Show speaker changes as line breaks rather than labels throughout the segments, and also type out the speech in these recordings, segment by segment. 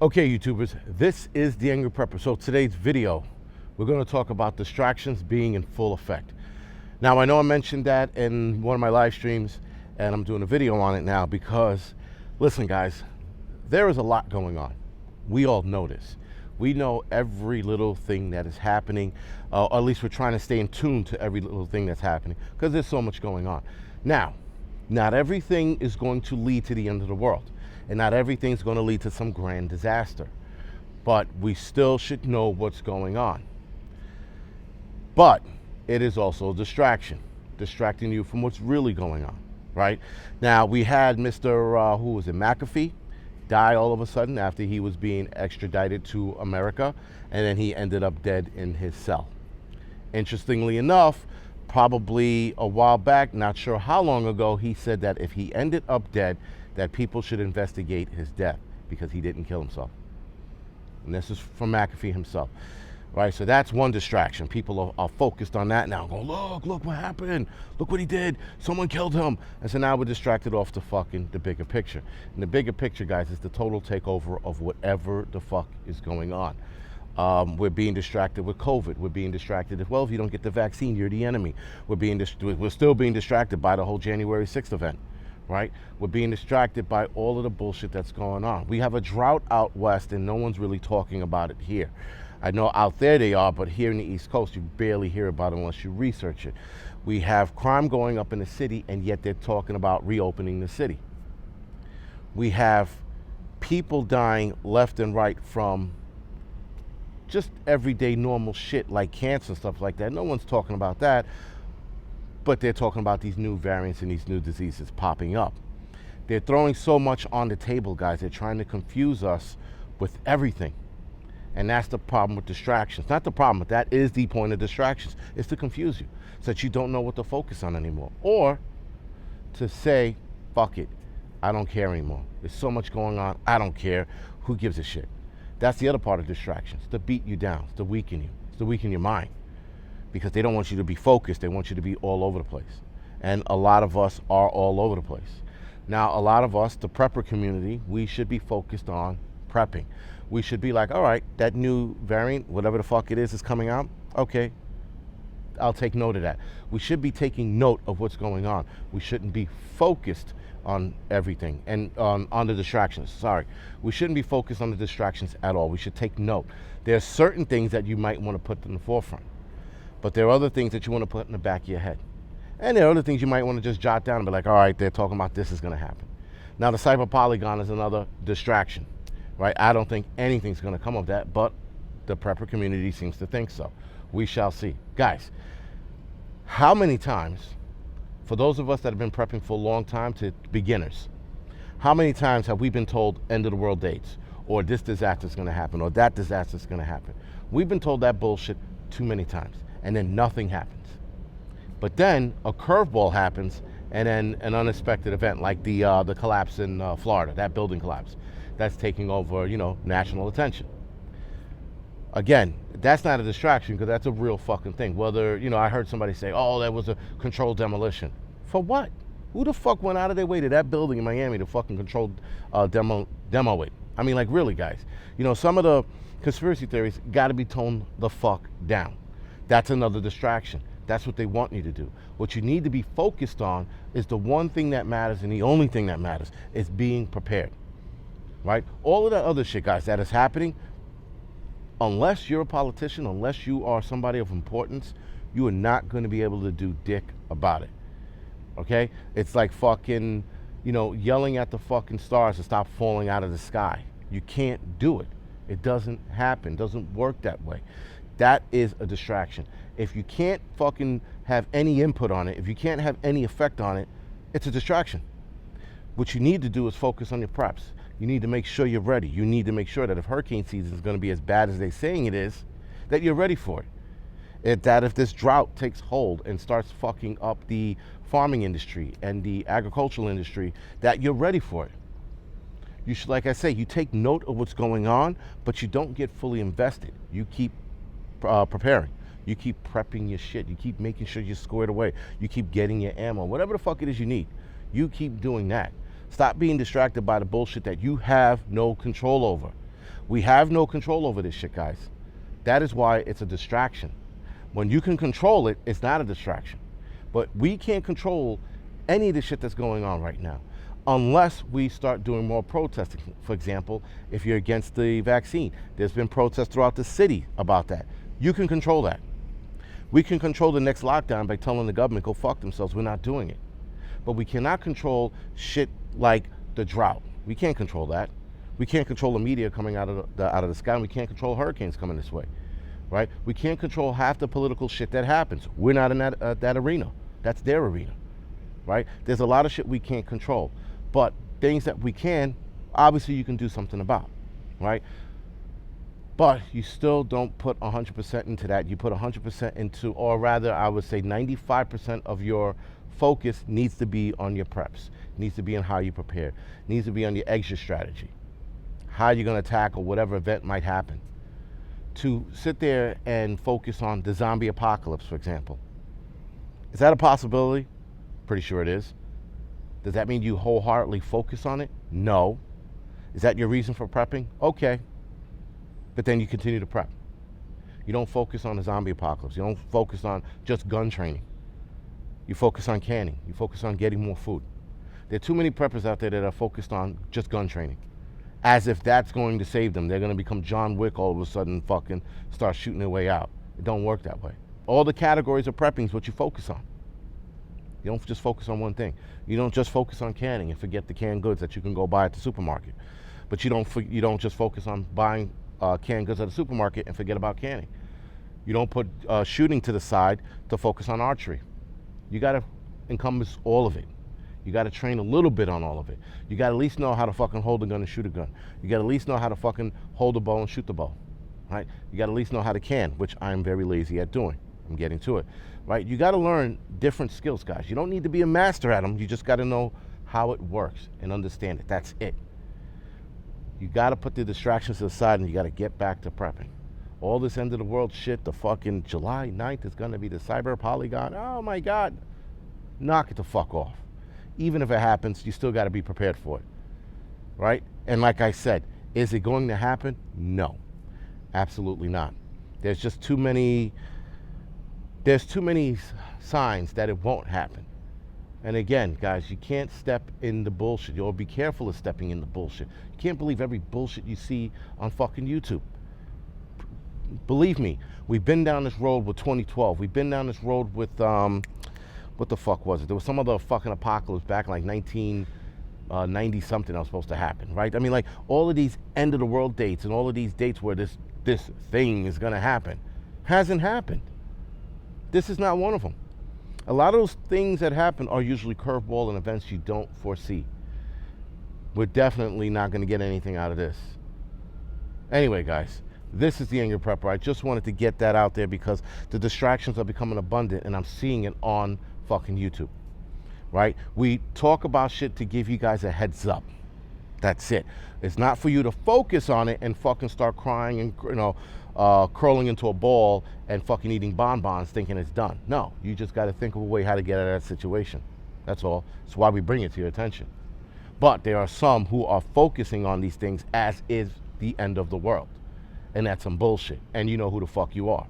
Okay, YouTubers, this is the Angryprepper. So today's video, we're going to talk about distractions being in full effect. Now, I know I mentioned that in one of my live streams, and I'm doing a video on it now because, listen, guys, there is a lot going on. We all know this. We know every little thing that is happening, or at least we're trying to stay in tune to every little thing that's happening because there's so much going on. Now, not everything is going to lead to the end of the world. And not everything's going to lead to some grand disaster. But we still should know what's going on. But it is also a distraction, distracting you from what's really going on, right? Now, we had Mr. Who was it, Mcafee, die all of a sudden after he was being extradited to America, and then he ended up dead in his cell. Interestingly enough, probably a while back, not sure how long ago, he said that if he ended up dead, that people should investigate his death because he didn't kill himself. And this is from Mcafee himself, right? So that's one distraction. People are focused on that now, going, look what happened. Look what he did. Someone killed him. And so now we're distracted off to fucking the bigger picture. And the bigger picture, guys, is the total takeover of whatever the fuck is going on. We're being distracted with COVID. We're being distracted as well. If you don't get the vaccine, you're the enemy. We're still being distracted by the whole January 6th event. Right? We're being distracted by all of the bullshit that's going on. We have a drought out west and no one's really talking about it here. I know out there they are, but here in the East Coast, you barely hear about it unless you research it. We have crime going up in the city and yet they're talking about reopening the city. We have people dying left and right from just everyday normal shit like cancer and stuff like that. No one's talking about that. But they're talking about these new variants and these new diseases popping up. They're throwing so much on the table, guys. They're trying to confuse us with everything. And that's the problem with distractions. Not the problem, but that is the point of distractions. It's to confuse you so that you don't know what to focus on anymore. Or to say, fuck it, I don't care anymore. There's so much going on, I don't care. Who gives a shit? That's the other part of distractions. To beat you down, to weaken you, to weaken your mind. Because they don't want you to be focused. They want you to be all over the place. And a lot of us are all over the place. Now, a lot of us, the prepper community, we should be focused on prepping. We should be like, all right, that new variant, whatever the fuck it is coming out, okay, I'll take note of that. We should be taking note of what's going on. We shouldn't be focused on everything and on the distractions, sorry. We shouldn't be focused on the distractions at all. We should take note. There are certain things that you might want to put in the forefront. But there are other things that you want to put in the back of your head. And there are other things you might want to just jot down and be like, all right, they're talking about this is going to happen. Now, the cyber polygon is another distraction, right? I don't think anything's going to come of that, but the prepper community seems to think so. We shall see. Guys, how many times, for those of us that have been prepping for a long time to beginners, how many times have we been told end of the world dates, or this disaster is going to happen, or that disaster is going to happen? We've been told that bullshit too many times. And then nothing happens. But then a curveball happens, and then an unexpected event like the collapse in Florida, that building collapse, that's taking over, national attention. Again, that's not a distraction because that's a real fucking thing. Whether, I heard somebody say, oh, that was a controlled demolition. For what? Who the fuck went out of their way to that building in Miami to fucking controlled demo it? I mean, like, really, guys. Some of the conspiracy theories got to be toned the fuck down. That's another distraction. That's what they want you to do. What you need to be focused on is the one thing that matters, and the only thing that matters is being prepared, right? All of that other shit, guys, that is happening, unless you're a politician, unless you are somebody of importance, you are not going to be able to do dick about it, okay? It's like fucking, yelling at the fucking stars to stop falling out of the sky. You can't do it. It doesn't happen. It doesn't work that way. That is a distraction. If you can't fucking have any input on it, if you can't have any effect on it, it's a distraction. What you need to do is focus on your preps. You need to make sure you're ready. You need to make sure that if hurricane season is going to be as bad as they're saying it is, that you're ready for it. That if this drought takes hold and starts fucking up the farming industry and the agricultural industry, that you're ready for it. You should, like I say, you take note of what's going on, but you don't get fully invested. You keep preparing. You keep prepping your shit. You keep making sure you're squared away. You keep getting your ammo. Whatever the fuck it is you need, you keep doing that. Stop being distracted by the bullshit that you have no control over. We have no control over this shit, guys. That is why it's a distraction. When you can control it, it's not a distraction. But we can't control any of the shit that's going on right now unless we start doing more protesting. For example, if you're against the vaccine, there's been protests throughout the city about that. You can control that. We can control the next lockdown by telling the government, go fuck themselves. We're not doing it. But we cannot control shit like the drought. We can't control that. We can't control the media coming out of the sky, and we can't control hurricanes coming this way, right? We can't control half the political shit that happens. We're not in that arena. That's their arena, right? There's a lot of shit we can't control, but things that we can, obviously you can do something about, right? But you still don't put 100% into that. You put 100% into, or rather, I would say 95% of your focus needs to be on your preps, needs to be on how you prepare, needs to be on your exit strategy, how you're going to tackle whatever event might happen. To sit there and focus on the zombie apocalypse, for example. Is that a possibility? Pretty sure it is. Does that mean you wholeheartedly focus on it? No. Is that your reason for prepping? Okay. But then you continue to prep. You don't focus on the zombie apocalypse. You don't focus on just gun training. You focus on canning. You focus on getting more food. There are too many preppers out there that are focused on just gun training, as if that's going to save them. They're going to become John Wick all of a sudden and fucking start shooting their way out. It don't work that way. All the categories of prepping is what you focus on. You don't just focus on one thing. You don't just focus on canning and forget the canned goods that you can go buy at the supermarket. But you don't just focus on buying canned goods at the supermarket and forget about canning. You don't put shooting to the side to focus on archery. You got to encompass all of it. You got to train a little bit on all of it. You got to at least know how to fucking hold a gun and shoot a gun. You got to at least know how to fucking hold a bow and shoot the bow, right? You got to at least know how to can, which I'm very lazy at doing. I'm getting to it, right? You got to learn different skills, guys. You don't need to be a master at them. You just got to know how it works and understand it. That's it. You got to put the distractions to the side and you got to get back to prepping. All this end of the world shit, the fucking July 9th is going to be the cyber polygon. Oh my God. Knock it the fuck off. Even if it happens, you still got to be prepared for it, right? And like I said, is it going to happen? No, absolutely not. There's just too many signs that it won't happen. And again, guys, you can't step in the bullshit. You'll be careful of stepping in the bullshit. You can't believe every bullshit you see on fucking YouTube. Believe me, we've been down this road with 2012. We've been down this road with, what the fuck was it? There was some other fucking apocalypse back in like 1990 something that was supposed to happen, right? I mean, like all of these end of the world dates and all of these dates where this thing is gonna happen hasn't happened. This is not one of them. A lot of those things that happen are usually curveball and events you don't foresee. We're definitely not gonna get anything out of this. Anyway, guys, this is the Angry Prepper. I just wanted to get that out there because the distractions are becoming abundant and I'm seeing it on fucking YouTube, right? We talk about shit to give you guys a heads up. That's it. It's not for you to focus on it and fucking start crying and, you know, curling into a ball and fucking eating bonbons thinking it's done. No, you just got to think of a way how to get out of that situation. That's all. That's why we bring it to your attention. But there are some who are focusing on these things as is the end of the world. And that's some bullshit. And you know who the fuck you are.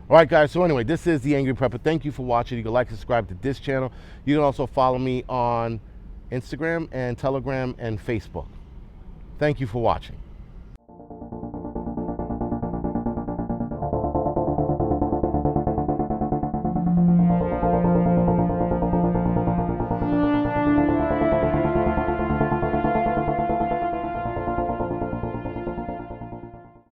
All right, guys. So anyway, this is the Angry Prepper. Thank you for watching. You can like and subscribe to this channel. You can also follow me on Instagram and Telegram and Facebook. Thank you for watching.